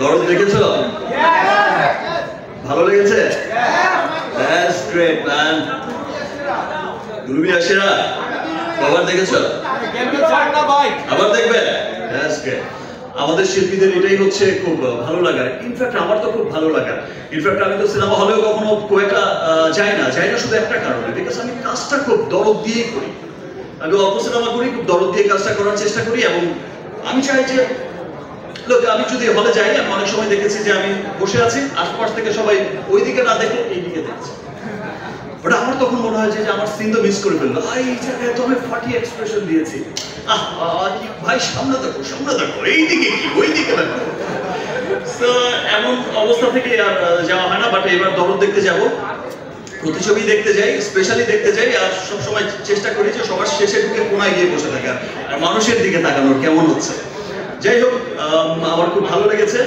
দরদ দেখেছো? ভালো লেগেছে? That's great man. দুলুমি আশিরা আবার দেখেছো? আবার দেখবে? That's great. আমাদের শিল্পীদের এটাই হচ্ছে খুব ভালো লাগার। ইনফ্যাক্ট আমার তো খুব ভালো লাগার। ইনফ্যাক্ট আমি তো সিনেমা হলেও কখনো কোয়েটা যাই না শুধু একটা কারণে, বিকজ আমি কাজটা খুব দরদ দিয়েই করি। আমি অল্প সিনেমা করি, খুব দরদ দিয়ে কাজটা করার চেষ্টা করি, এবং আমি চাই যে লোক, আমি যদি হলে যাই, আমি অনেক সময় দেখেছি যে আমি বসে আছি, আশপাশ থেকে সবাই ওই দিকে না দেখে এই দিকে দেখছে। ওটা আমার তখন মনে হয় যে আমার সিন তো মিস করে ফেললো, এই জায়গায় তো আমি ফাটি এক্সপ্রেশন দিয়েছি, ভাই সামনে দেখো এই দিকে কি ওই দিকে দেখো। তো এমন অবস্থা থেকে আর যাওয়া হয় না, বাট এবার দরদ দেখতে যাব, প্রতিছবি দেখতে যাই, স্পেশালি দেখতে যাই, আর সবসময় চেষ্টা করি যে সবার শেষে ঢুকে কোনায় গিয়ে বসে থাকা আর মানুষের দিকে তাকানোর কেমন হচ্ছে। যাই হোক, আমার খুব ভালো লেগেছে।